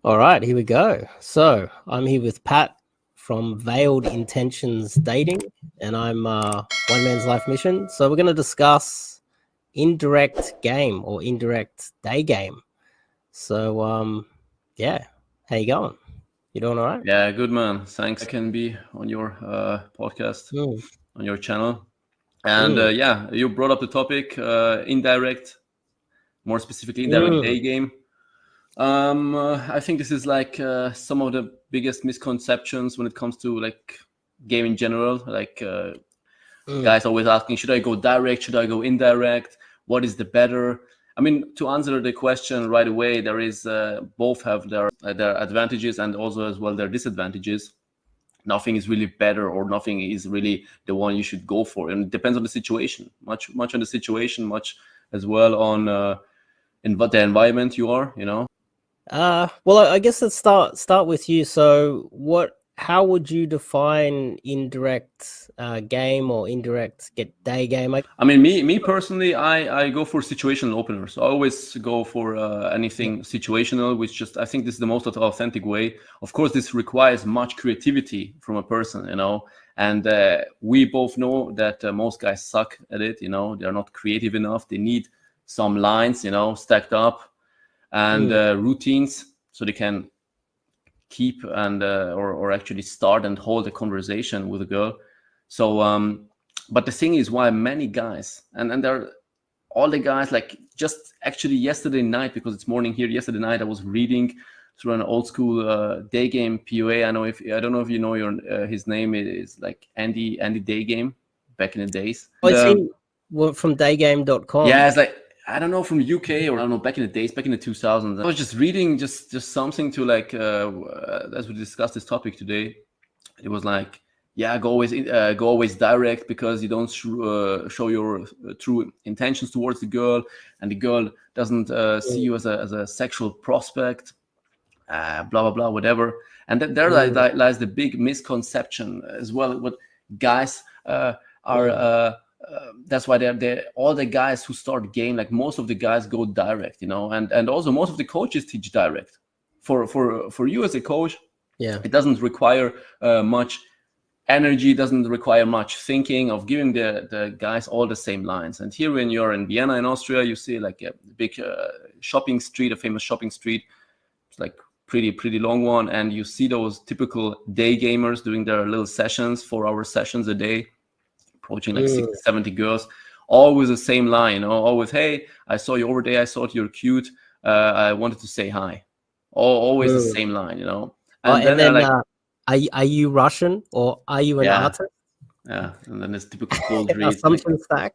All right, here we go. So I'm here with Pat from Veiled Intentions Dating, and I'm One Man's Life Mission. So we're going to discuss Indirect Game or Indirect Daygame. So yeah, how you going? You doing all right? Yeah, good man. Thanks. I can be on your podcast, Mm, on your channel. And mm, yeah, you brought up the topic indirect, more specifically indirect mm, day game. I think this is like some of the biggest misconceptions when it comes to like game in general. Like mm. guys always asking, should I go direct? Should I go indirect? What is the better? I mean, to answer the question right away, there is both have their advantages and also as well their disadvantages. Nothing is really better or nothing is really the one you should go for, and it depends on the situation. Much on the situation, much as well on in what the environment you are. Well, I guess let's start with you. So how would you define indirect game or indirect day game? I mean, me personally, I go for situational openers. I always go for anything situational, which just I think this is the most authentic way. Of course, this requires much creativity from a person, and we both know that most guys suck at it. They're not creative enough. They need some lines, stacked up, and routines so they can keep and or actually start and hold a conversation with a girl. So but the thing is why many guys and they're all the guys, like just actually yesterday night, because it's morning here, yesterday night I was reading through an old school day game POA. I don't know if you know his name is like Andy Daygame back in the days. I see. Well, from daygame.com. Yeah, it's like I don't know, from UK or I don't know, back in the days, back in the 2000s. I was just reading just something to like as we discussed this topic today. It was like, yeah, go always direct, because you don't show your true intentions towards the girl, and the girl doesn't see you as a sexual prospect. Blah blah blah, whatever. And there lies the big misconception as well. What guys are. That's why they're all the guys who start game, like most of the guys go direct, and also most of the coaches teach direct. For you as a coach, it doesn't require much energy, doesn't require much thinking of giving the guys all the same lines. And here when you're in Vienna in Austria, you see like a big shopping street, a famous shopping street. It's like pretty long one, and you see those typical day gamers doing their little sessions, 4-hour sessions a day, approaching like 60, 70 girls, all with the same line, always, hey, I saw you over there, I thought you're cute, I wanted to say hi. Always the same line, And then like, are you Russian or are you an artist? Yeah, and then it's typical cold read. Assumption stack.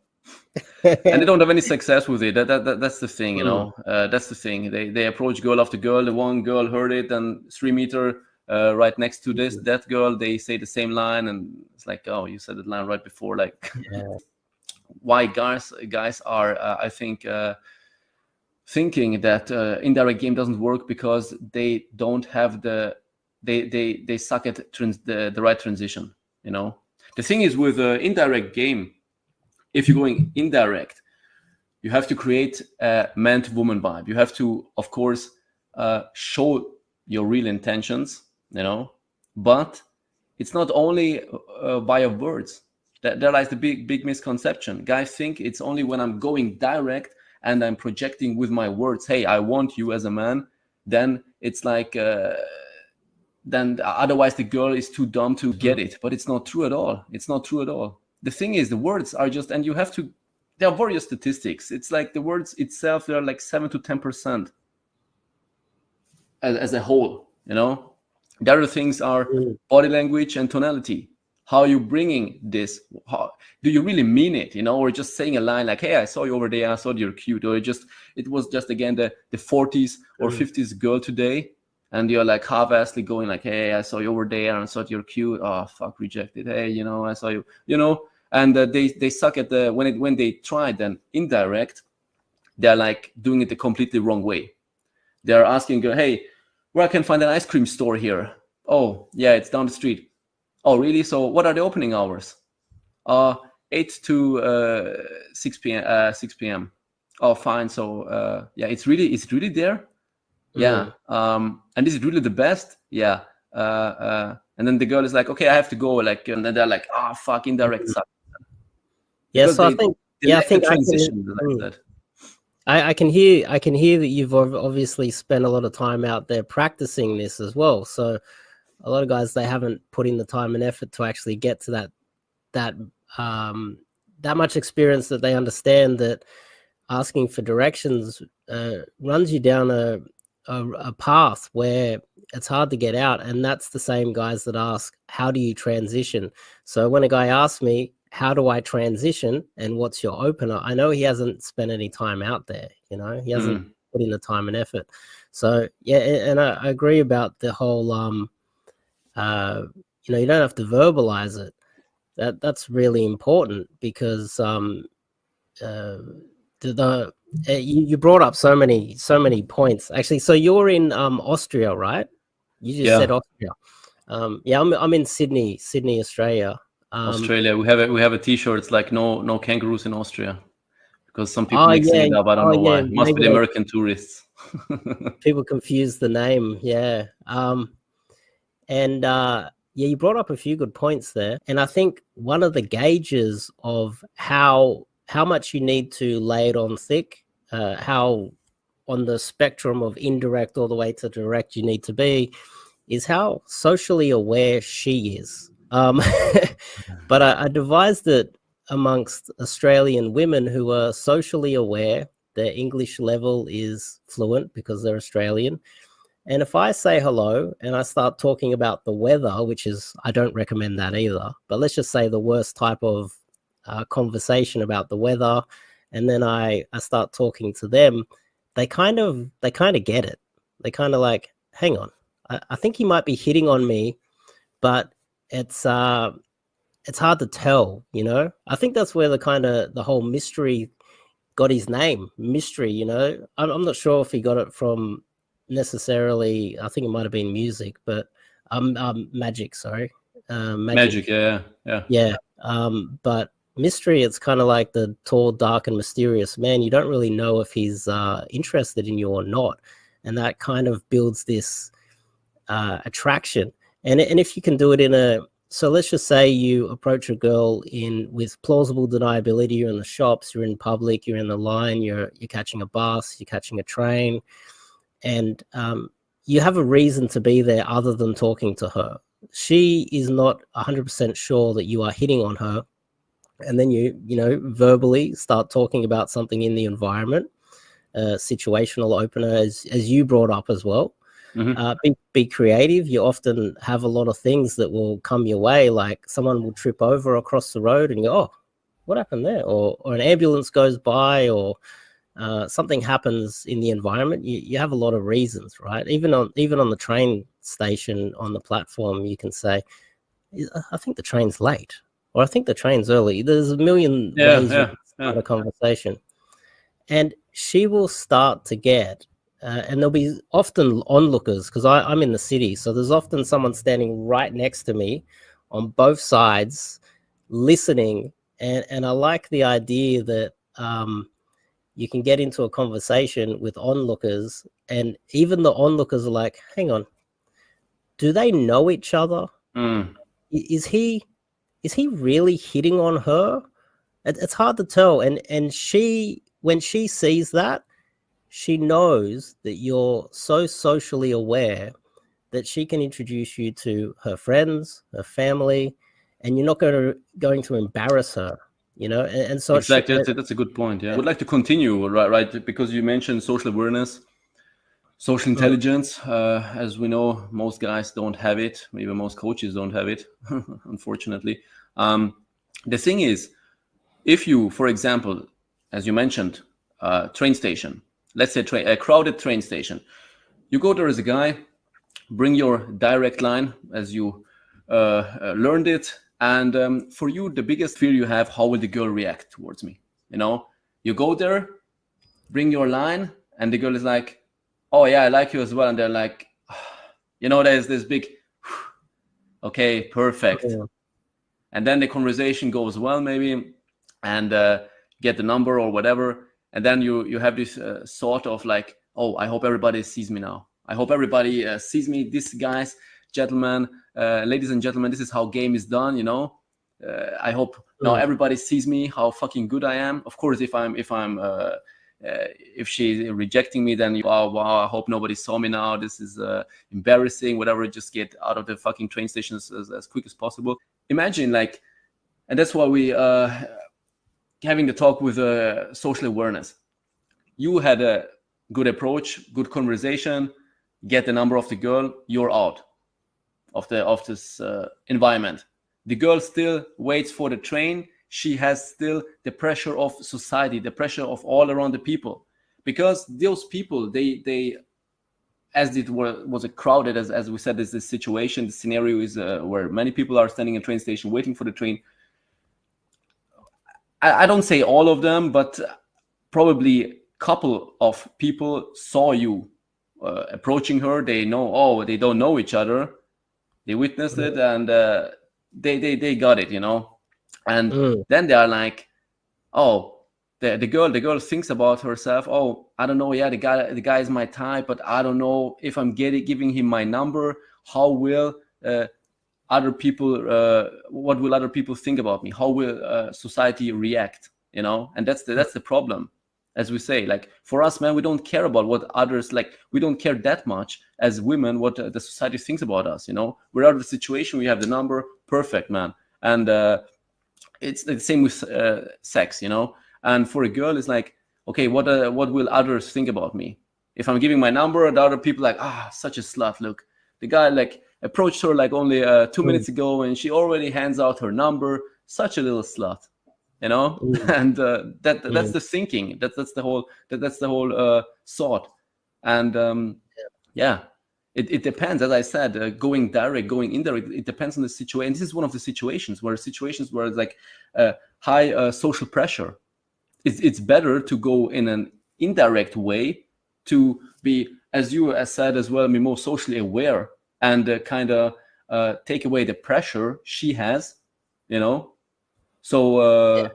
And they don't have any success with it. That's the thing, that's the thing. They approach girl after girl. The one girl heard it, and 3 meter right next to that girl, they say the same line, and it's like, oh, you said that line right before. Like, why guys are I think thinking that indirect game doesn't work because they don't have they suck at the right transition. The thing is with indirect game, if you're going indirect, you have to create a man to woman vibe. You have to, of course, show your real intentions, but it's not only via words. There lies the big misconception. Guys think it's only when I'm going direct and I'm projecting with my words, hey, I want you as a man, then it's like then otherwise the girl is too dumb to get it. But it's not true at all. It's not true at all. The thing is, the words are just, and you have to, there are various statistics. It's like the words itself, they're like 7 to 10% as a whole, The other things are body language and tonality. How are you bringing this? Do you really mean it, or just saying a line like, hey, I saw you over there, I thought you're cute, or it was just again the 40s or 50s girl today, and you're like half-assedly going like, hey, I saw you over there and I thought you're cute. Oh, fuck, rejected. Hey, I saw you, and they suck at when they try then indirect, they're like doing it the completely wrong way. They're asking, hey, where I can find an ice cream store here? Oh, yeah, it's down the street. Oh, really? So what are the opening hours? 8 to 6 p.m. 6 p.m. Oh, fine. So yeah, it's really there. Yeah. And is it really the best? Yeah. And then the girl is like, okay, I have to go. Like, and then they're like, oh, fuck, indirect sucks. Yeah, Because so I they think, lack the I can. transition, like that. I can hear that you've obviously spent a lot of time out there practicing this as well. So a lot of guys, they haven't put in the time and effort to actually get to that much experience that they understand that asking for directions runs you down a path where it's hard to get out. And that's the same guys that ask, how do you transition? So when a guy asks me, how do I transition and what's your opener, I know he hasn't spent any time out there. He hasn't put in the time and effort. So yeah, and I agree about the whole you don't have to verbalize it. That's really important, because you brought up so many points, actually. So you're in Austria, right? You just said Austria. Yeah, I'm in Sydney, Australia. Australia. We have a T-shirt. It's like no kangaroos in Austria, because some people mixing it up. I don't know why. It must be the American tourists. People confuse the name. Yeah. And yeah, you brought up a few good points there. And I think one of the gauges of how much you need to lay it on thick, how on the spectrum of indirect all the way to direct you need to be, is how socially aware she is. But I devised it amongst Australian women who are socially aware. Their English level is fluent because they're Australian. And if I say hello and I start talking about the weather, which is, I don't recommend that either, but let's just say the worst type of conversation about the weather, and then I start talking to them, they kind of get it. They kind of like, hang on, I think he might be hitting on me, but it's hard to tell, I think that's where the whole mystery got his name, mystery. I'm not sure if he got it from necessarily, I think it might have been music, but magic, sorry. Magic. Yeah. But mystery, it's kind of like the tall, dark, and mysterious man. You don't really know if he's interested in you or not, and that kind of builds this attraction. And if you can do it so let's just say you approach a girl with plausible deniability. You're in the shops, you're in public, you're in the line, you're catching a bus, you're catching a train, and you have a reason to be there other than talking to her. She is not 100% sure that you are hitting on her, and then you verbally start talking about something in the environment, situational opener, as you brought up as well. Be creative. You often have a lot of things that will come your way, like someone will trip over across the road and you go, oh, what happened there? Or an ambulance goes by, or something happens in the environment. You have a lot of reasons, right? Even on the train station, on the platform, you can say, I think the train's late, or I think the train's early. There's a million ways you can start a conversation. And she will start to get, and there'll be often onlookers, because I'm in the city. So there's often someone standing right next to me on both sides, listening. And I like the idea that you can get into a conversation with onlookers, and even the onlookers are like, hang on, do they know each other? Is he really hitting on her? It's hard to tell. And when she sees that, she knows that you're so socially aware that she can introduce you to her friends, her family, and you're not going to embarrass her, and so exactly. That's a good point. Yeah, I would like to continue, right, because you mentioned social awareness, social intelligence. As we know, most guys don't have it. Maybe most coaches don't have it, unfortunately. The thing is, if you, for example, as you mentioned, train station, let's say a crowded train station, you go there as a guy, bring your direct line as you learned it, and for you, the biggest fear you have, how will the girl react towards me? You go there, bring your line, and the girl is like, oh yeah, I like you as well. And they're like, there's this big, okay, perfect. Yeah. And then the conversation goes well, maybe, and get the number or whatever. And then you have this sort of like oh, I hope everybody sees me now. I hope everybody sees me. This, guys, gentlemen, ladies and gentlemen, this is how game is done. I hope now everybody sees me, how fucking good I am. Of course, if she's rejecting me, then wow, I hope nobody saw me now. This is embarrassing. Whatever, just get out of the fucking train stations as quick as possible. Imagine, like, and that's why we having the talk with social awareness. You had a good approach, good conversation, get the number of the girl, you're out of this environment. The girl still waits for the train. She has still the pressure of society, the pressure of all around the people, because those people, they as it was a crowded, as we said, this situation, the scenario is where many people are standing in a train station waiting for the train. I don't say all of them, but probably a couple of people saw you approaching her. They know, oh, they don't know each other. They witnessed it, and they got it, And then they are like, oh, the girl thinks about herself. Oh, I don't know. Yeah, the guy is my type, but I don't know if I'm giving him my number. How will other people? What will other people think about me? How will society react? And that's the problem. As we say, like, for us, man, we don't care about what others like. We don't care that much as women what the society thinks about us. We're out of the situation. We have the number. Perfect, man. And it's the same with sex. And for a girl, it's like, okay, what will others think about me if I'm giving my number? The other people like, such a slut. Look, the guy like approached her like only 2 minutes ago, and she already hands out her number. Such a little slut. And that's the thinking. That's the whole thought. And it depends. As I said, going direct, going indirect. It depends on the situation. This is one of the situations where it's like high social pressure. It's better to go in an indirect way to be, as you said as well, be more socially aware and kind of take away the pressure she has. So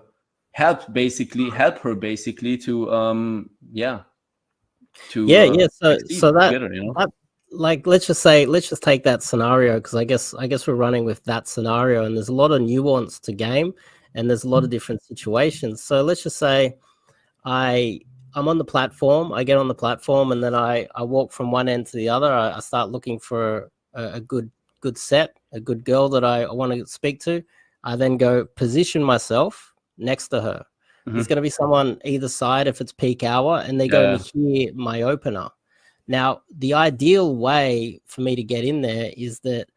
help her basically to so that, together, that, like, let's just take that scenario, because I guess we're running with that scenario, and there's a lot of nuance to game, and there's a lot of different situations. So let's just say I'm on the platform. I get on the platform, and then I walk from one end to the other. I start looking for a good set, a good girl that I want to speak to. I then go position myself next to her. There's going to be someone either side if it's peak hour, and they're going to hear my opener. Now, the ideal way for me to get in there is that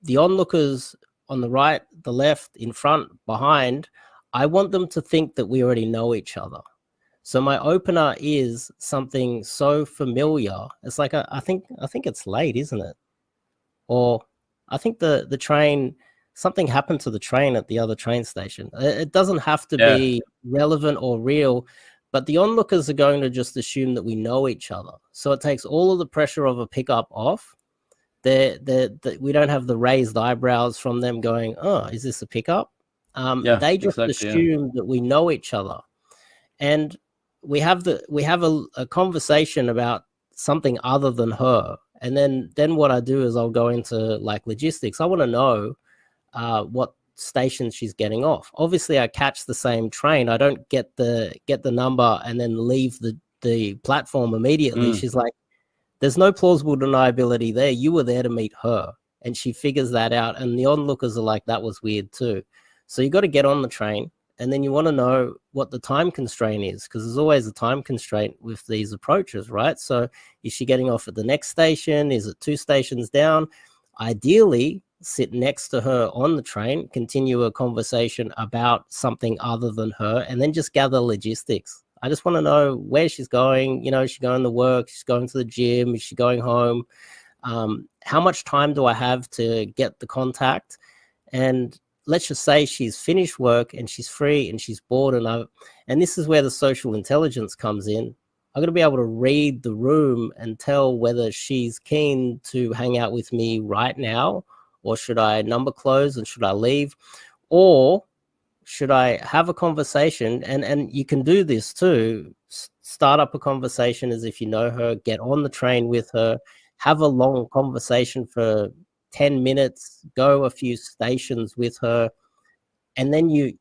the onlookers on the right, the left, in front, behind, I want them to think that we already know each other. So my opener is something so familiar. It's like I think it's late, isn't it? Or I think the train, something happened to the train at the other train station. It doesn't have to be relevant or real, but the onlookers are going to just assume that we know each other. So it takes all of the pressure of a pickup off. We don't have the raised eyebrows from them going, oh, is this a pickup? They just assume that we know each other. And we have a conversation about something other than her. And then what I do is I'll go into like logistics. I want to know what station she's getting off. Obviously, I catch the same train. I don't get the number and then leave the platform immediately. She's like, there's no plausible deniability there. You were there to meet her. And she figures that out. And the onlookers are like, that was weird too. So you got to get on the train. And then you want to know what the time constraint is, because there's always a time constraint with these approaches, right? So is she getting off at the next station? Is it 2 stations down? Ideally, sit next to her on the train, continue a conversation about something other than her, and then just gather logistics. I just want to know where she's going. Is she going to work? She's going to the gym? Is she going home? How much time do I have to get the contact? And let's just say she's finished work and she's free and she's bored, and this is where the social intelligence comes in. I'm going to be able to read the room and tell whether she's keen to hang out with me right now, or should I number close and should I leave, or should I have a conversation? And you can do this too. Start up a conversation as if you know her, get on the train with her, have a long conversation for 10 minutes, go a few stations with her, and then you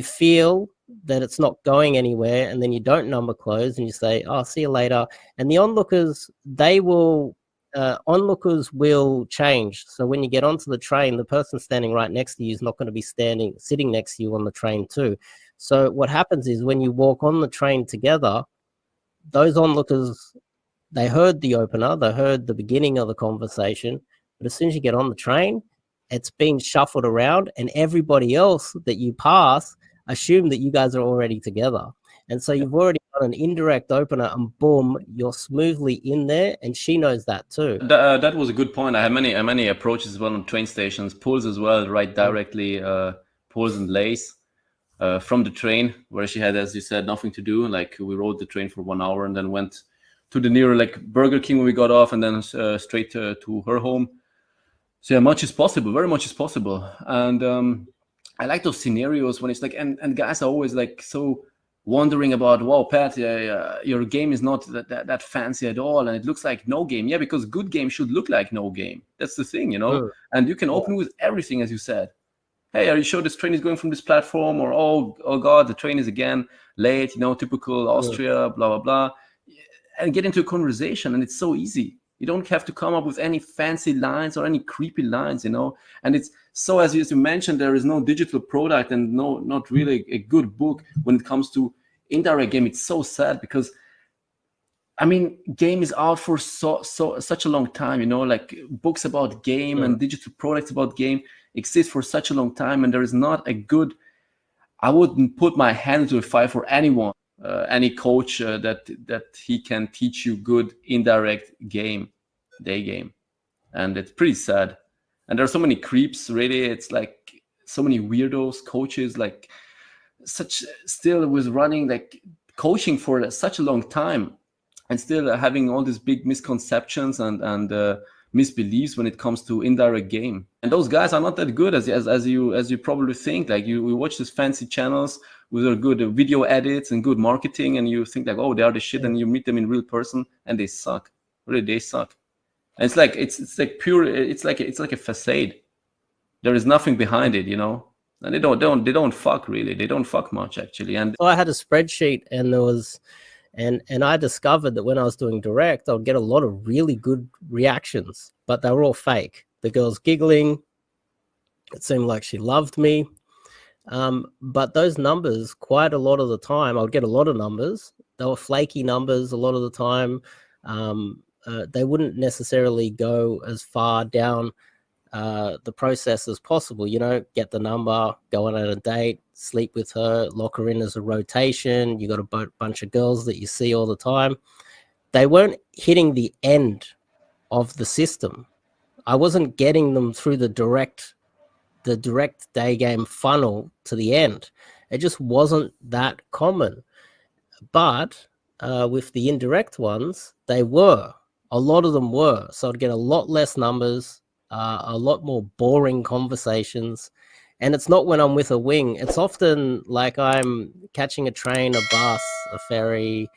feel that it's not going anywhere, and then you don't number close and you say, "Oh, see you later." And the onlookers, onlookers will change. So when you get onto the train, the person standing right next to you is not going to be sitting next to you on the train too. So what happens is when you walk on the train together, those onlookers, they heard the opener, they heard the beginning of the conversation, but as soon as you get on the train, it's being shuffled around, and everybody else that you pass assume that you guys are already together. And so you've already got an indirect opener, and boom, you're smoothly in there, and she knows that too. That was a good point. I had many approaches as well on train stations, pulls as well, right directly, pulls and lays from the train, where she had, as you said, nothing to do. Like we rode the train for 1 hour and then went to the near like Burger King when we got off, and then straight to her home. So yeah, much is possible, very much is possible. And I like those scenarios when it's like, and guys are always like so wondering about, wow, Pat, your game is not that fancy at all, and it looks like no game. Yeah, because good game should look like no game. That's the thing, you know. And you can open with everything, as you said. Hey, are you sure this train is going from this platform? Or oh god, the train is again late. You know, typical Austria, blah blah blah, and get into a conversation, and it's so easy. You don't have to come up with any fancy lines or any creepy lines, you know. And it's so, as you mentioned, there is no digital product and not really a good book when it comes to indirect game. It's so sad because, I mean, game is out for such a long time, you know. Like books about game and digital products about game exist for such a long time, and there is not a good. I wouldn't put my hand into a fire for anyone. Any coach that he can teach you good indirect day game, and it's pretty sad. And there are so many creeps, really. It's like so many weirdos, coaches, like such still was running like coaching for such a long time, and still having all these big misconceptions and misbeliefs when it comes to indirect game. And those guys are not that good as you probably think. Like we watch these fancy channels with their good video edits and good marketing, and you think like, oh, they are the shit, and you meet them in real person and they suck. Really, they suck. And it's like it's like pure. It's like a facade. There is nothing behind it, you know. And they don't fuck really. They don't fuck much actually. And so I had a spreadsheet, and there was. And I discovered that when I was doing direct, I would get a lot of really good reactions, but they were all fake. The girl's giggling. It seemed like she loved me. But those numbers, quite a lot of the time, I would get a lot of numbers. They were flaky numbers a lot of the time. They wouldn't necessarily go as far down the process as possible, you know, get the number, go on a date, sleep with her, lock her in as a rotation. You got a bunch of girls that you see all the time. They weren't hitting the end of the system. I wasn't getting them through the direct day game funnel to the end. It just wasn't that common. But with the indirect ones, they were. A lot of them were. So I'd get a lot less numbers, a lot more boring conversations. And it's not when I'm with a wing. It's often like I'm catching a train, a bus, a ferry.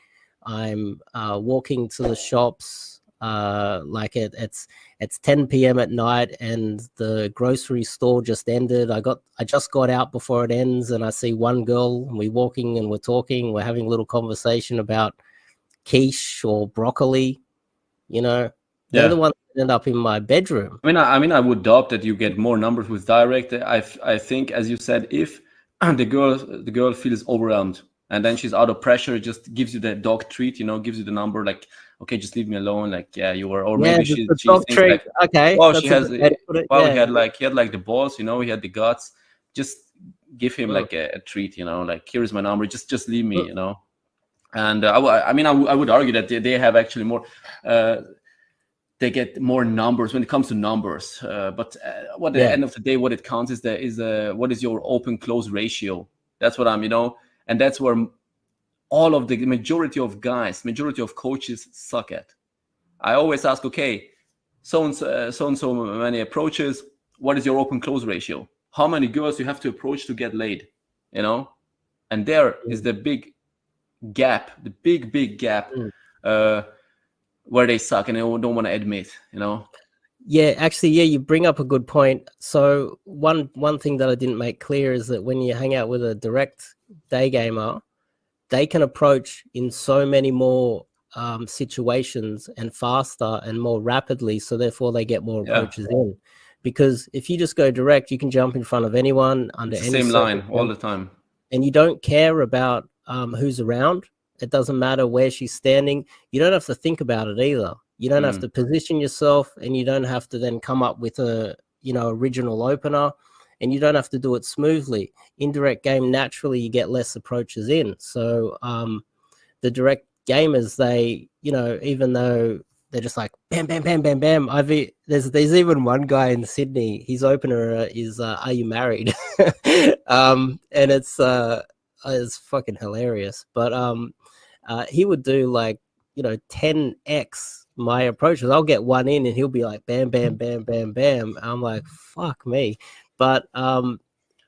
I'm walking to the shops. Like it's 10 p.m. at night, and the grocery store just ended. I just got out before it ends, and I see one girl, and we're walking and we're talking. We're having a little conversation about quiche or broccoli. You know, they're the ones that end up in my bedroom. I mean, I would doubt that you get more numbers with direct. I think, as you said, if the girl feels overwhelmed and then she's out of pressure, it just gives you the dog treat, you know, gives you the number, like, okay, just leave me alone, like, yeah, you were, or maybe she dog thinks treat. like, okay, well, she has, well, yeah. he had like the balls, you know, he had the guts. Just give him like a treat, you know, like, here's my number, just leave me, you know. And I mean, I would argue that they have actually more. They get more numbers when it comes to numbers, but at the end of the day, what it counts is what is your open close ratio. That's what I'm, you know, and that's where all of the majority of guys, majority of coaches suck at. I always ask, okay, so and so many approaches. What is your open close ratio? How many girls you have to approach to get laid? you know, and there is the big gap, the big gap, where they suck and they don't want to admit, you know. Yeah, actually, yeah, you bring up a good point. So one thing that I didn't make clear is that when you hang out with a direct day gamer, they can approach in so many more situations and faster and more rapidly. So therefore, they get more approaches in. Because if you just go direct, you can jump in front of anyone under It's the any same line all the circumstance, time. and you don't care about who's around. It doesn't matter where she's standing. You don't have to think about it either. You don't have to position yourself, and you don't have to then come up with a original opener, and you don't have to do it smoothly. Indirect game, naturally you get less approaches in. So the direct gamers, they, even though they're just like bam, bam, bam, bam, bam. There's even one guy in Sydney. His opener is "Are you married?" And it's fucking hilarious. But he would do like 10x my approaches. I'll get one in, and he'll be like bam, bam, bam, bam, bam. I'm like, fuck me. But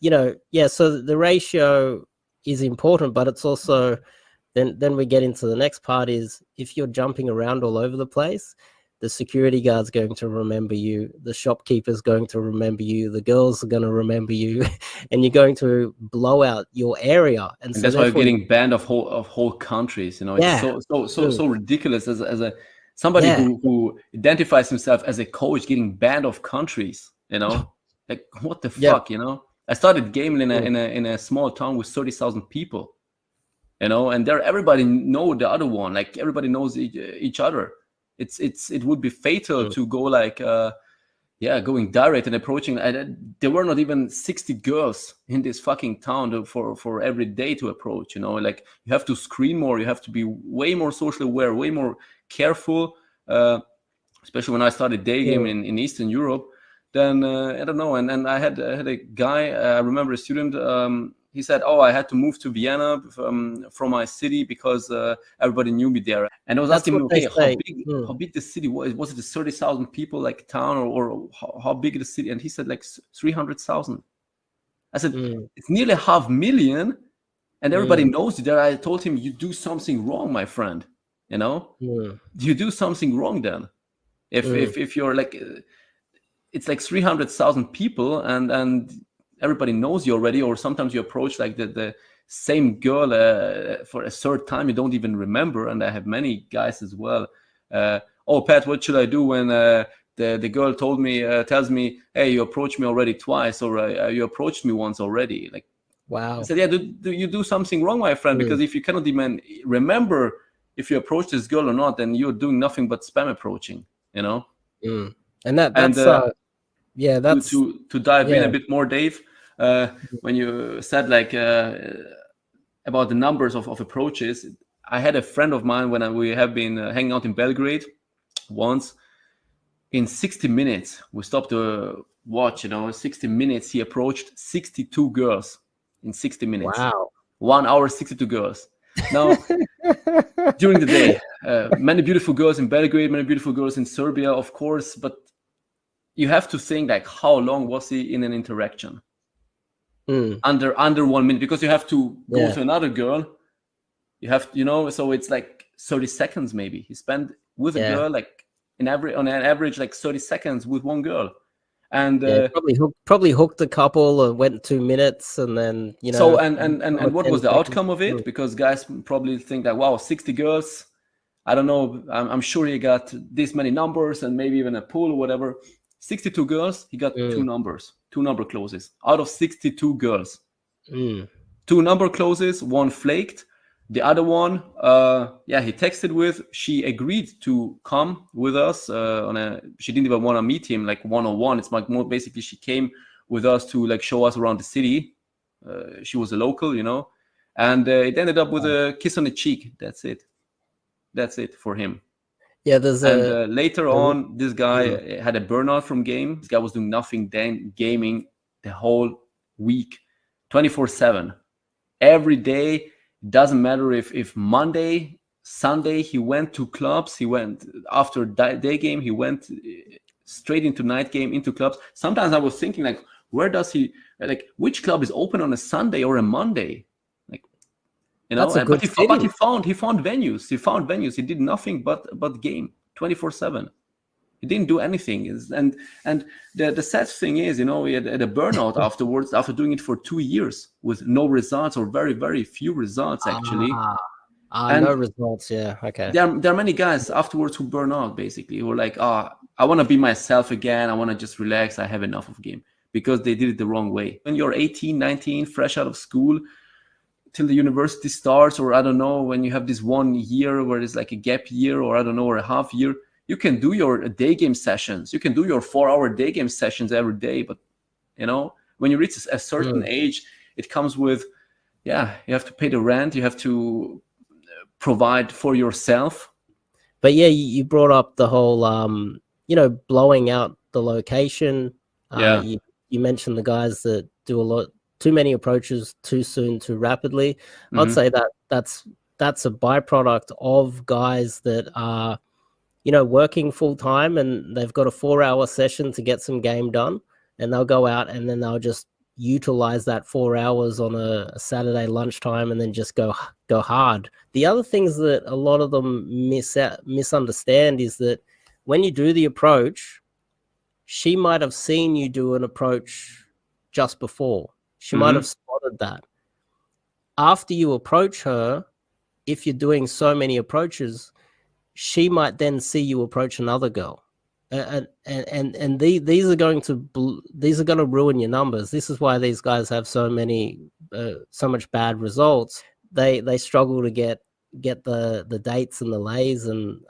yeah. So the ratio is important, but it's also then we get into the next part is if you're jumping around all over the place, the security guard's going to remember you, the shopkeeper's going to remember you, the girls are going to remember you, and you're going to blow out your area. And so that's why you're getting banned of whole countries, you know. It's so ridiculous as a somebody who identifies himself as a coach getting banned of countries, you know. Like, what the fuck, you know? I started gaming in a small town with 30,000 people, you know, and there everybody know the other one, like everybody knows each other. It would be fatal to go like going direct and approaching. There were not even 60 girls in this fucking town for every day to approach, you know. Like, you have to screen more, you have to be way more socially aware, way more careful, especially when I started day gaming in Eastern Europe. Then I don't know, and I had a guy, I remember a student, he said, "Oh, I had to move to Vienna from my city because everybody knew me there." And I was asking him, "Okay, how big the city was? Was it 30,000 people like town, or how big the city?" And he said like 300,000. I said, "It's nearly 500,000, and everybody knows you there." I told him, "You do something wrong, my friend. You know, you do something wrong then. If you're like, it's like 300,000 people, and everybody knows you already, or sometimes you approach like the same girl for a third time you don't even remember." And I have many guys as well. "Oh, Pat, what should I do when the girl tells me, hey, you approached me already twice, or you approached me once already?" Like, wow. I said, "Yeah, do you do something wrong, my friend? Because if you cannot even remember if you approached this girl or not, then you're doing nothing but spam approaching, you know." And that's to dive in a bit more, Dave, when you said like about the numbers of approaches, I had a friend of mine when we have been hanging out in Belgrade once. In 60 minutes, we stopped to watch, you know, 60 minutes, he approached 62 girls in 60 minutes. Wow. 1 hour, 62 girls. Now, during the day, many beautiful girls in Belgrade, many beautiful girls in Serbia, of course, but you have to think like, how long was he in an interaction? Under 1 minute, because you have to go to another girl. You have, you know, so it's like 30 seconds maybe. He spent with a girl like on an average like 30 seconds with one girl. And probably hooked a couple and went 2 minutes, and then, you know. So and what was the outcome of it? Because guys probably think that, wow, 60 girls, I don't know, I'm sure he got this many numbers and maybe even a pool or whatever. 62 girls, he got 2 numbers, 2 number closes out of 62 girls. 2 number closes, 1 flaked. The other one, he texted with. She agreed to come with us she didn't even want to meet him like one-on-one. It's like more basically she came with us to like show us around the city. She was a local, you know, and it ended up with a kiss on the cheek. That's it for him. Yeah, there's later on, this guy had a burnout from game. This guy was doing nothing then gaming the whole week, 24/7, every day. Doesn't matter if Monday, Sunday he went to clubs. He went after day game. He went straight into night game, into clubs. Sometimes I was thinking like, where does he Like, which club is open on a Sunday or a Monday? Like, That's a but good he city. found venues. He found venues. He did nothing but game 24/7. He didn't do anything. And the sad thing is, he had a burnout afterwards, after doing it for 2 years with no results, or very, very few results, actually. And No results. Yeah. Okay. there are many guys afterwards who burn out, basically, who are like, I want to be myself again. I want to just relax. I have enough of game, because they did it the wrong way. When you're 18, 19, fresh out of school, till the university starts, or I don't know, when you have this 1 year where it's like a gap year, or I don't know, or a half year, you can do your day game sessions. You can do your 4-hour day game sessions every day. But, when you reach a certain age, it comes with, you have to pay the rent. You have to provide for yourself. But yeah, you brought up the whole, blowing out the location. You mentioned the guys that do too many approaches too soon, too rapidly. I'd say that's a byproduct of guys that are, working full time, and they've got a 4-hour session to get some game done, and they'll go out and then they'll just utilize that 4 hours on a Saturday lunchtime and then just go hard. The other things that a lot of them misunderstand is that when you do the approach, she might have seen you do an approach just before. She might have spotted that. After you approach her, if you're doing so many approaches, she might then see you approach another girl, and these are going to ruin your numbers. This is why these guys have so much bad results. They struggle to get the dates and the lays. And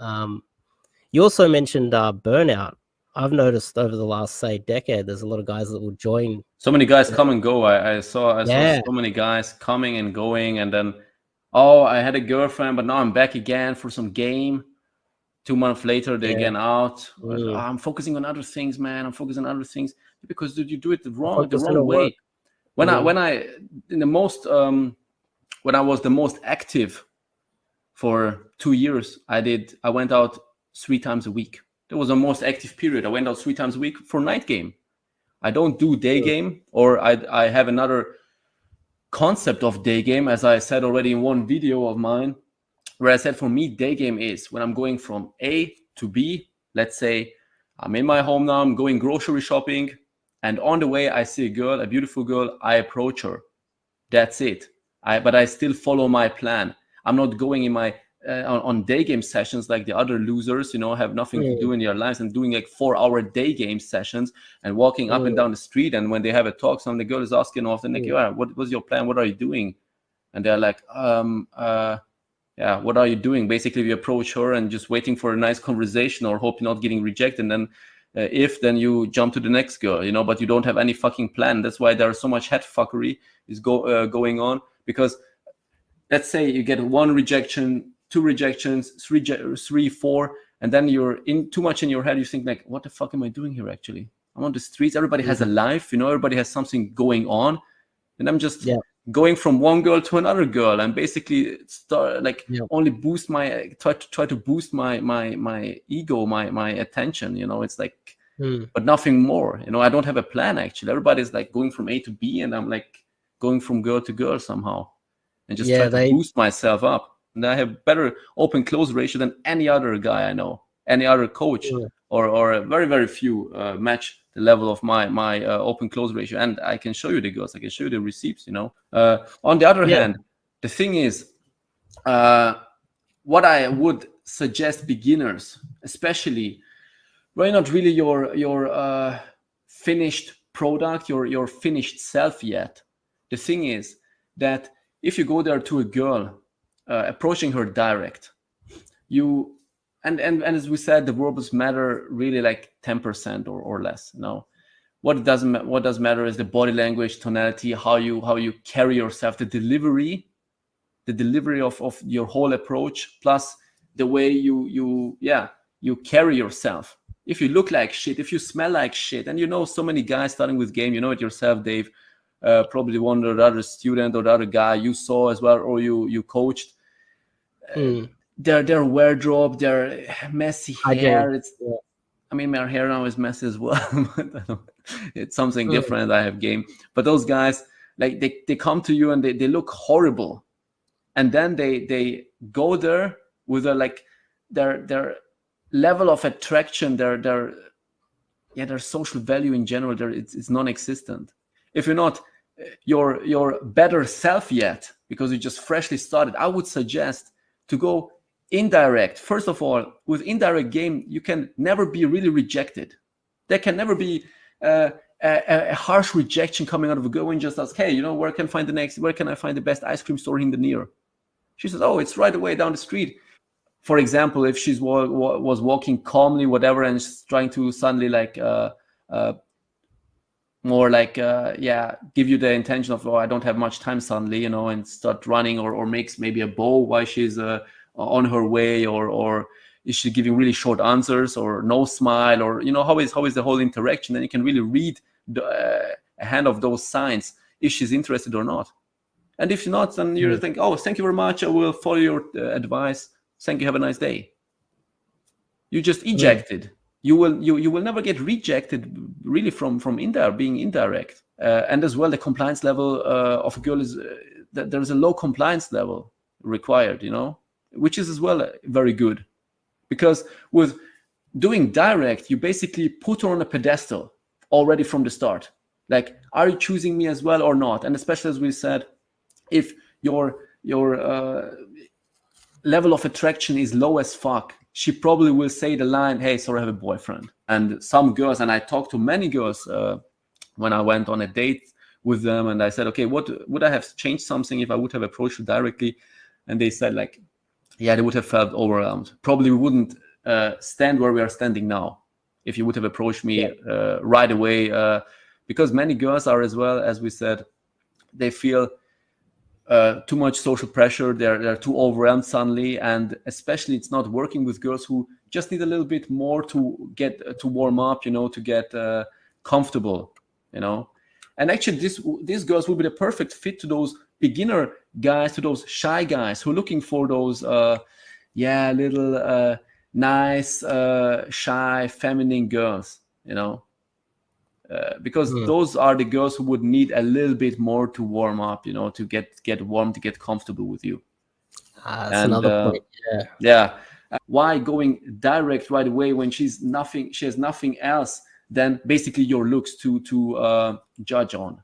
you also mentioned burnout. I've noticed over the last, say, decade, there's a lot of guys that will join. So many guys come and go. I saw so many guys coming and going, and then, I had a girlfriend, but now I'm back again for some game. 2 months later, they're again out. I'm focusing on other things, man. I'm focusing on other things. Because you do it the wrong way. When I was the most active for 2 years, I went out 3 times a week. That was the most active period. I went out 3 times a week for night game. I don't do day game, or I have another concept of day game, as I said already in one video of mine, where I said, for me, day game is when I'm going from A to B. Let's say I'm in my home now, I'm going grocery shopping, and on the way I see a beautiful girl, I approach her. That's it. But I still follow my plan. I'm not going in my on day game sessions like the other losers, have nothing to do in their lives, and doing like 4-hour day game sessions and walking up and down the street. And when they have a talk, some of the girl is asking often, like, what was your plan? What are you doing? And they're like, what are you doing? Basically, we approach her and just waiting for a nice conversation, or hope you're not getting rejected. And then then you jump to the next girl, but you don't have any fucking plan. That's why there's so much head fuckery is going on. Because let's say you get 1 rejection, 2 rejections, 3, 4, and then you're in too much in your head. You think like, what the fuck am I doing here? Actually, I'm on the streets. Everybody has a life, everybody has something going on, and I'm just going from one girl to another girl, and basically only boost try to boost my ego, my attention. It's like, but nothing more. I don't have a plan actually. Everybody's like going from A to B, and I'm like going from girl to girl somehow, and just try to boost myself up. And I have better open close ratio than any other guy I know, any other coach, or very, very few match the level of my open close ratio. And I can show you the girls, I can show you the receipts. On the other hand, the thing is, what I would suggest beginners, especially where you're not really your finished product, your finished self yet. The thing is that if you go there to a girl, approaching her direct, and as we said, the verbals matter really like 10% or less. What does matter is the body language, tonality, how you carry yourself, the delivery of your whole approach, plus the way you carry yourself. If you look like shit, if you smell like shit, and so many guys starting with game, it yourself, Dave, probably one or the other student or the other guy you saw as well, or you coached, their wardrobe, their messy hair. My hair now is messy as well. It's something different. I have game. But those guys, like they come to you and they look horrible. And then they go there with their level of attraction, their social value in general, it's non-existent. If you're not your better self yet, because you just freshly started, I would suggest to go indirect. First of all, with indirect game, you can never be really rejected. There can never be a harsh rejection coming out of a girl and just ask, hey, where can I find the best ice cream store in the near? She says, oh, it's right away down the street. For example, if she's was walking calmly, whatever, and she's trying to suddenly more give you the intention of, oh, I don't have much time suddenly, and start running, or makes maybe a bow while she's on her way, or is she giving really short answers, or no smile, or how is the whole interaction? Then you can really read a hand of those signs if she's interested or not. And if not, then you think, oh, thank you very much, I will follow your advice. Thank you, have a nice day. You just ejected. You will never get rejected really from being indirect. And as well, the compliance level of a girl is that there's a low compliance level required, which is as well very good. Because with doing direct, you basically put her on a pedestal already from the start. Like, are you choosing me as well or not? And especially, as we said, if your level of attraction is low as fuck, she probably will say the line, hey, sorry, I have a boyfriend. And some girls, and I talked to many girls when I went on a date with them, and I said, okay, what would I have changed something if I would have approached you directly? And they said, like, yeah, they would have felt overwhelmed. Probably we wouldn't stand where we are standing now if you would have approached me right away. Because many girls are, as well, as we said, they feel too much social pressure. They're too overwhelmed suddenly, and especially it's not working with girls who just need a little bit more to get to warm up, to get comfortable, And actually, these girls will be the perfect fit to those beginner guys, to those shy guys who are looking for those little nice, shy, feminine girls, because those are the girls who would need a little bit more to warm up, to get warm, to get comfortable with you. That's another point. Why going direct right away when she has nothing else than basically your looks to judge on,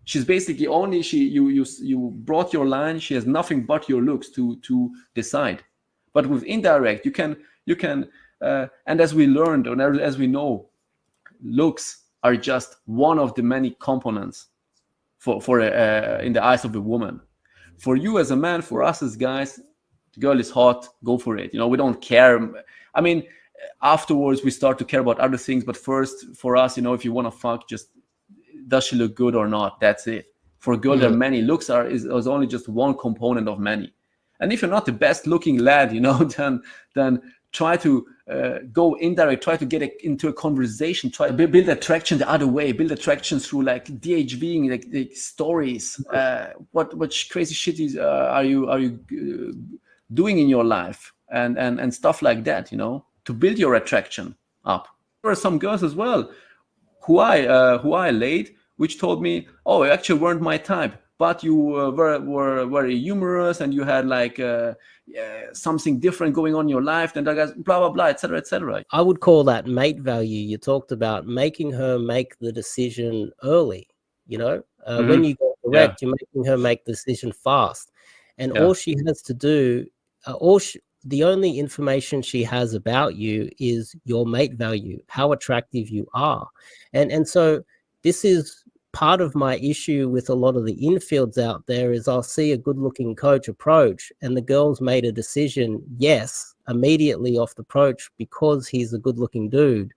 She's basically only you brought your line. She has nothing but your looks to decide. But with indirect, you can and as we learned, or as we know, looks are just one of the many components for in the eyes of a woman. For you as a man, for us as guys, the girl is hot, go for it. We don't care. I mean, afterwards we start to care about other things, but first, for us, if you want to fuck, just does she look good or not? That's it. For a girl, there are many. Looks is only just one component of many. And if you're not the best looking lad, then try to go indirect, try to get into a conversation, try to build attraction the other way, build attraction through like DHVing, like stories. What crazy shit are you doing in your life, and stuff like that, to build your attraction up. There are some girls as well who I laid, which told me, oh, you actually weren't my type, but you were very humorous, and you had like something different going on in your life, and blah blah blah, etc., etc. I would call that mate value. You talked about making her make the decision early. When you go direct, you're making her make the decision fast, and all she has to do, the only information she has about you is your mate value, how attractive you are, and so this is part of my issue with a lot of the infields out there. Is I'll see a good-looking coach approach, and the girl's made a decision, yes, immediately off the approach because he's a good-looking dude,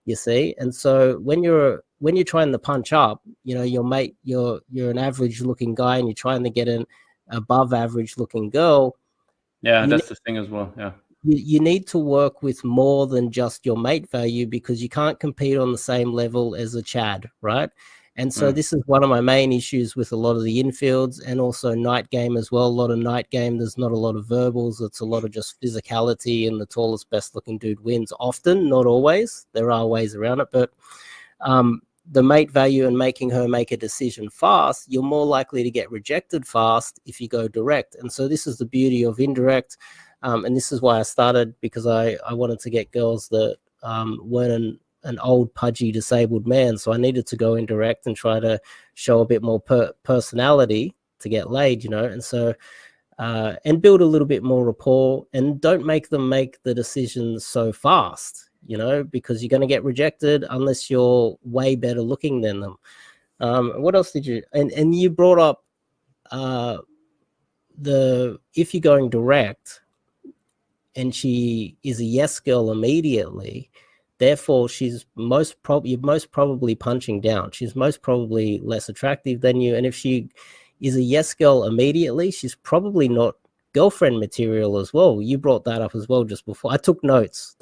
you see. And so when you're trying to punch up, your mate, you're an average-looking guy, and you're trying to get an above-average-looking girl. That's the thing as well. You need to work with more than just your mate value, because you can't compete on the same level as a Chad, right? And so this is one of my main issues with a lot of the infields, and also night game as well. A lot of night game, there's not a lot of verbals. It's a lot of just physicality, and the tallest, best looking dude wins often, not always. There are ways around it, but the mate value and making her make a decision fast, you're more likely to get rejected fast if you go direct. And so this is the beauty of indirect. And this is why I started, because I wanted to get girls that weren't an old, pudgy, disabled man. So I needed to go indirect and try to show a bit more personality to get laid, you know. And so and build a little bit more rapport, and don't make them make the decisions so fast, you know, because you're going to get rejected unless you're way better looking than them. What else did you, and you brought up if you're going direct and she is a yes girl immediately, therefore she's you're most probably punching down. She's most probably less attractive than you. And if she is a yes girl immediately, she's probably not girlfriend material as well. You brought that up as well just before. I took notes.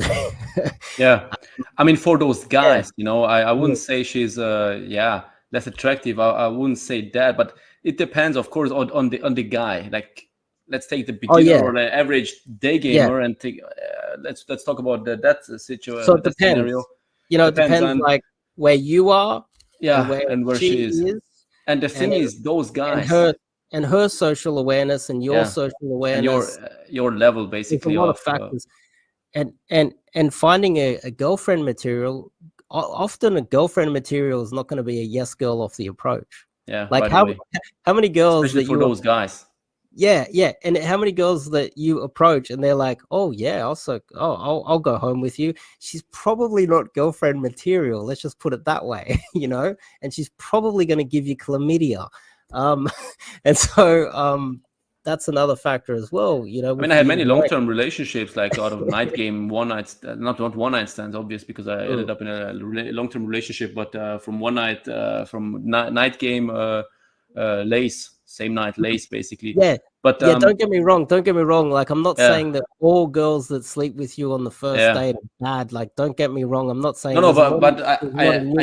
Yeah, I mean, for those guys, you know, I wouldn't say she's less attractive. I wouldn't say that, but it depends, of course, on the guy. Like, let's take the beginner or the average day gamer and take, let's talk about that situation. So it depends. Scenario. You know, it depends on like where you are, and where she is. And the thing is, those guys and her social awareness and your social awareness, and your level basically a lot of factors. And finding a girlfriend material, often a girlfriend material is not going to be a yes girl off the approach. Yeah, like how many girls especially for those guys. Yeah, and how many girls that you approach and they're like, oh yeah, I'll go home with you. She's probably not girlfriend material. Let's just put it that way, you know. And she's probably going to give you chlamydia, and so that's another factor as well, you know. I mean, I had many long-term relationships, like out of night game, not one night stands, obvious, because I ended up in a long-term relationship, but from one night, from night game, lace. Same night lace, basically. Yeah, but don't get me wrong. Like, I'm not saying that all girls that sleep with you on the first date are bad. Like, don't get me wrong. I'm not saying but I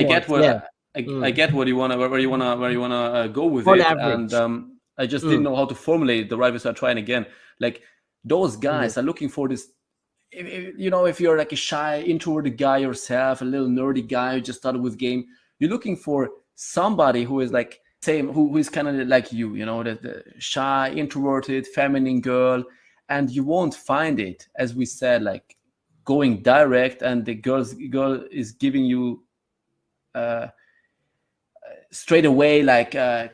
get what I get what you wanna where you wanna go with it, average. And I just didn't know how to formulate the right way, so I'm trying again. Like, those guys are looking for this. You know, if you're like a shy, introverted guy yourself, a little nerdy guy who just started with game, you're looking for somebody who is like who is kind of like you know, the shy, introverted, feminine girl, and you won't find it, as we said, like going direct, and the girl is giving you straight away, like she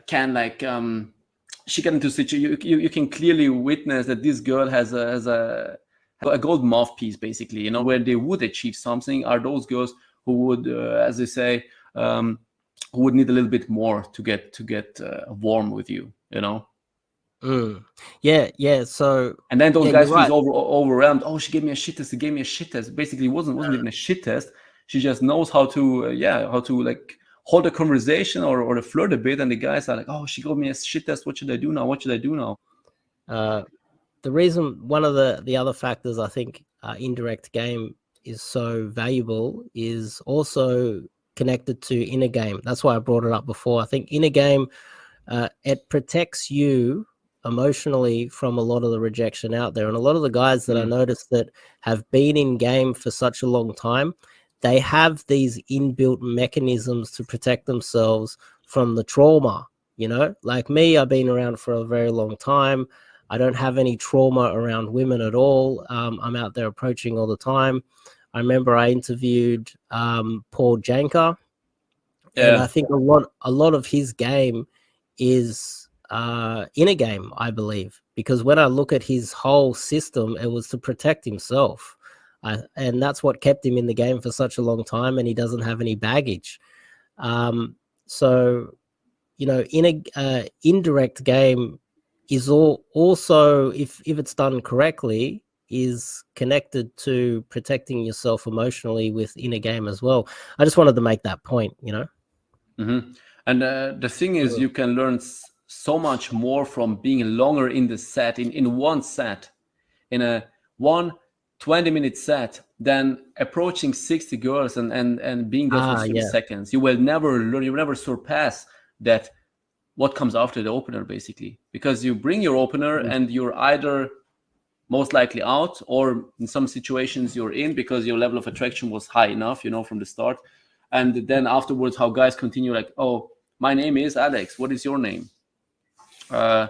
got into situation. You can clearly witness that this girl has a gold mouthpiece, basically, you know, where they would achieve something are those girls who would, as they say, who would need a little bit more to get warm with you, you know. Yeah. So, and then those guys feel overwhelmed. Oh, she gave me a shit test. Basically, it wasn't even a shit test. She just knows how to like hold a conversation or to flirt a bit. And the guys are like, oh, she gave me a shit test. What should I do now? The reason, one of the other factors I think indirect game is so valuable is also connected to inner game. That's why I brought it up before. I think inner game, it protects you emotionally from a lot of the rejection out there. And a lot of the guys that I noticed that have been in game for such a long time, they have these inbuilt mechanisms to protect themselves from the trauma. You know, like me, I've been around for a very long time. I don't have any trauma around women at all. I'm out there approaching all the time. I remember I interviewed Paul Janker, and I think a lot of his game is inner game, I believe, because when I look at his whole system, it was to protect himself, and that's what kept him in the game for such a long time. And he doesn't have any baggage. So, you know, indirect game is also, if it's done correctly, is connected to protecting yourself emotionally with inner game as well. I just wanted to make that point, you know. And the thing is, you can learn so much more from being longer in the set, in one set, in a 20-minute set, than approaching 60 girls and being there for 6 seconds. You will never learn, you will never surpass that, what comes after the opener, basically, because you bring your opener and you're either most likely out, or in some situations you're in because your level of attraction was high enough, you know, from the start. And then afterwards, how guys continue like, oh, my name is Alex. What is your name? What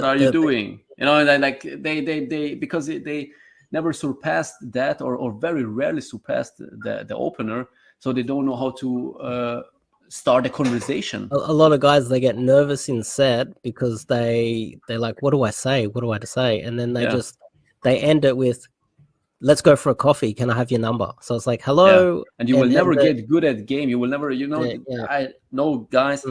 are you doing? You know, and like they because they never surpassed that, or very rarely surpassed the opener, so they don't know how to start a conversation. A lot of guys, they get nervous in set because they're like, what do I say? What do I say? And then they end it with, let's go for a coffee. Can I have your number? So it's like, hello. Yeah. And you will never get good at game. You will never, I know guys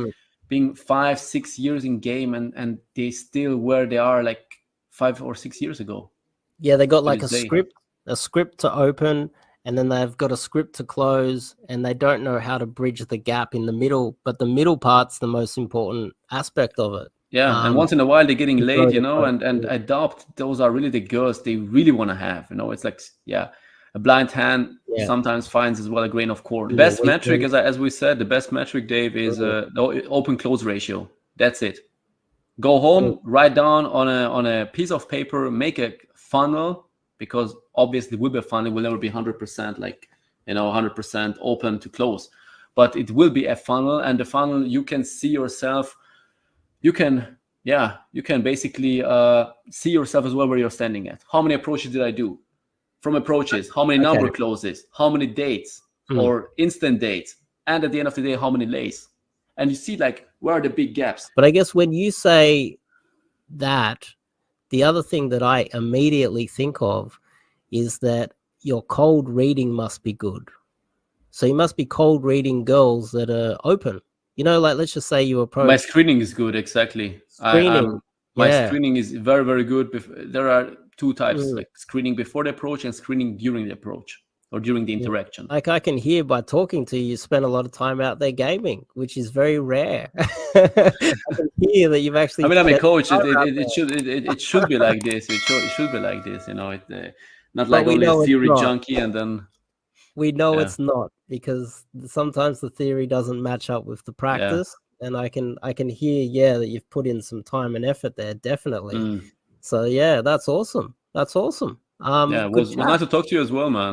being 5-6 years in game and they still where they are like 5 or 6 years ago. Yeah, they got like a script to open, and then they've got a script to close, and they don't know how to bridge the gap in the middle. But the middle part's the most important aspect of it. Yeah, and once in a while they're getting late, and adopt. Those are really the girls they really want to have. It's like, a blind hand sometimes finds as well a grain of corn. The best metric, as we said, the best metric, Dave, is the open close ratio. That's it. Go home, write down on a piece of paper, make a funnel, because obviously with a funnel it will never be 100% like 100% open to close, but it will be a funnel, and the funnel you can see yourself. You can basically see yourself as well where you're standing at. How many approaches did I do? From approaches, how many number closes? How many dates or instant dates? And at the end of the day, how many lays? And you see like where are the big gaps. But I guess when you say that, the other thing that I immediately think of is that your cold reading must be good. So you must be cold reading girls that are open. Like let's just say you approach. My screening is good, exactly. My screening is very, very good. There are two types, like screening before the approach and screening during the approach or during the interaction. Like I can hear by talking to you, spend a lot of time out there gaming, which is very rare. I can hear that you've actually. I mean, I'm a coach. It should be like this. It should be like this. Not like only a theory junkie and then. We know it's not, because sometimes the theory doesn't match up with the practice, and I can hear that you've put in some time and effort there, definitely. So that's awesome. It was nice to talk to you as well, man.